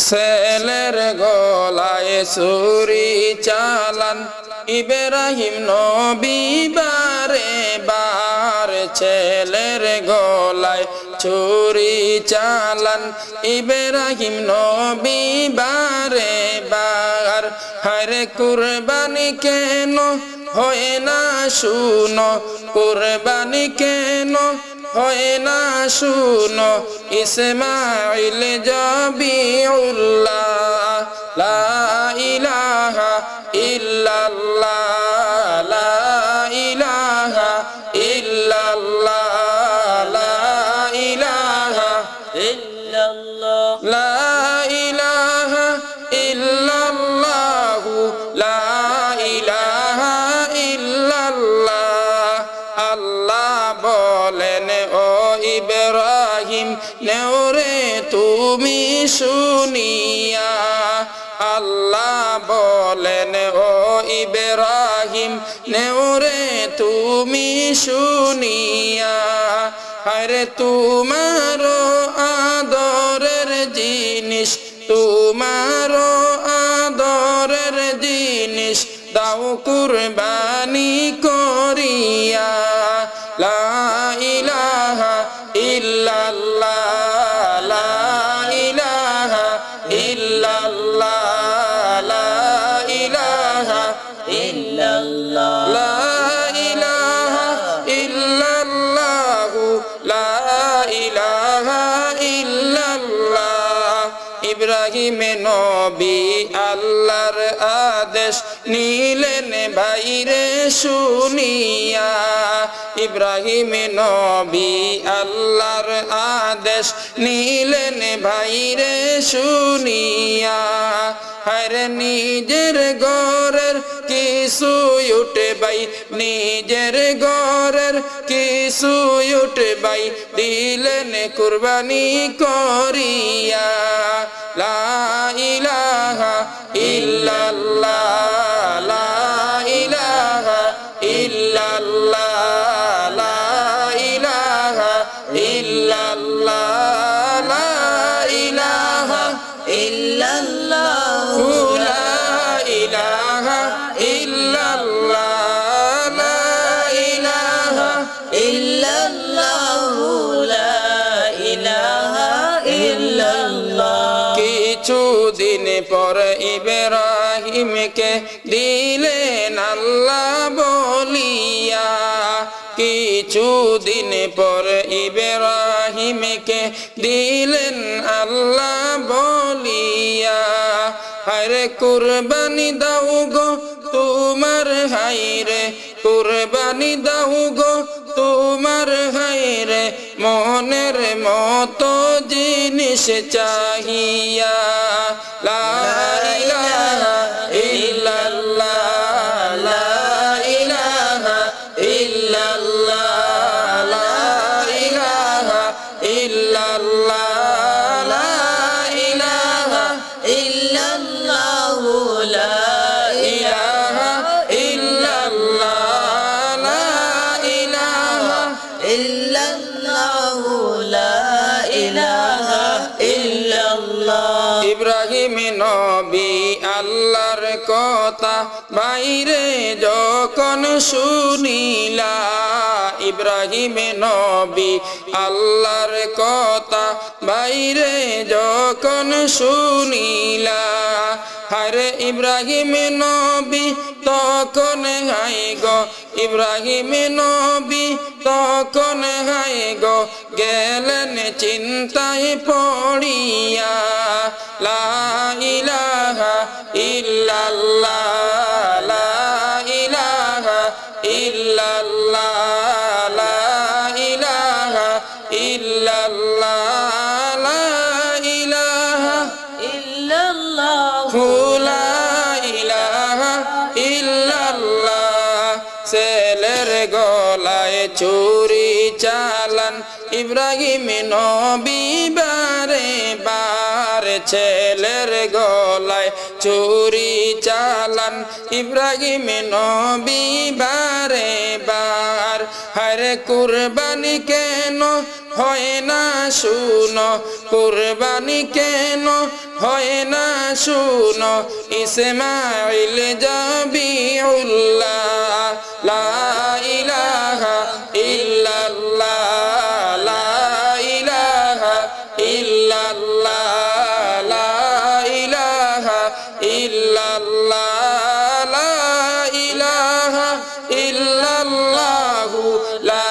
ছেলের গলায় ছুরি চালান ইব্রাহিম নবী বারে বার। ছেলের গলায় ছুরি চালান ইব্রাহিম নবী বারে বার। হায়রে কুরবানি কেন হয় না শুনো, কুরবানি কেন হয় না শুনো, ইসমাইল জবিউল্লাহ লা ইলাহা ইল্লাল্লাহ লা ইলাহা ইল্লাল্লাহ লা ইলাহা ইল্লাল্লাহ লা ইলাহা ইল্লাল্লাহ লা ইলাহা ইল্লাল্লাহ। আল্লাহ বলেন ও ইব্রাহিম নেওরে তুমি শুনিয়া, আল্লাহ বলেন ও ইব্রাহিম নেওরে তুমি শুনিয়া। আরে তোমার আদরের জিনিস, তোমার আদরের জিনিস দাও কুরবানি করিয়া। লা ইলাহা ইল্লাল্লাহ লা ইলাহা ইল্লাল্লাহ লা ইলাহা ইল্লাল্লাহ লা ইলাহা ইল্লাল্লাহ লা ইলাহা ইল্লাল্লাহ। ইব্রাহিম নবী আল্লাহর আদেশ নিলেন ভাইরে শুনিয়া। ইব্রাহিম নবী আল্লাহর আদেশ নিলেন ভাইরে শুনিয়া। হায়রে নিজের ঘরের কিছু উঠে বাই, নিজের ঘরের কিছু উঠে বাই দিলেন কুরবানি করিয়া। লা ইলাহা ইল্লাল্লাহ লা ইলাহা ইল্লাল্লাহ লা ইলাহা ইল্লাল্লাহ লা ইলাহা ইল্লাল্লাহ লা ইলাহা ইল্লাল্লাহ লা ইলাহা ইল্লাল্লাহ লা ইলাহা ইল্লাল্লাহ। কিছুদিন পর ইব্রাহিমকে দিলেন আল্লাহ বলিয়া। কিছুদিন পর ইব্রাহিমকে দিলেন আল্লাহ বলিয়া। হায়রে কুরবানি দাও গো তোমার হায়রে, কুরবানি দাও গো তোমার হায়রে, মনের মতো জিনিস চাহিয়া। লা ইলাহা ইল্লাল্লাহ লা ইলাহা ইল্লাল্লাহ লা ইলাহা ইল্লাল্লাহ লা ইলাহা ইল্লাল্লাহ লা ইলাহা ইল্লাল্লাহ লা ইলাহা ইল্লাল্লাহ লা ইলাহা ইল্লাল্লাহ। ইব্রাহিম নবী আল্লাহর কথা বাইরে যখন শুনিলা। ইব্রাহিম নবী আল্লাহর কথা বাইরে যখন শুনিলা। হায়রে ইব্রাহিম নবী তখন হাই গো, ইব্রাহিম নবী তখন হাই গো গেলেন চিন্তায় পড়িয়া। লা ইলাহা ইল্লাল্লাহ লা ইলাহা ইল্লাল্লাহ লা ইলাহা ইল্লাল্লাহ লা ইলাহা ইল্লাল্লাহ লা ইলাহা ইল্লাল্লাহ। ছেলের গলায় ছুরি চালান ইব্রাহিম নবী বারে বার। ছেলের গলায় ছুরি চালান ইব্রাহিম নবী বারে বার। হর আরে কুরবানি কেন হয় না শুনো, কুরবানি কেন হয় না শুনো, ইসমাইল জাবিউল্লাহ লা ইলাহা ইল্লাল্লাহ লা ইলাহা ইল্লাল্লাহ লা ইলাহা ইল্লাল্লাহ লা ইলাহা ইল্লাল্লাহু লা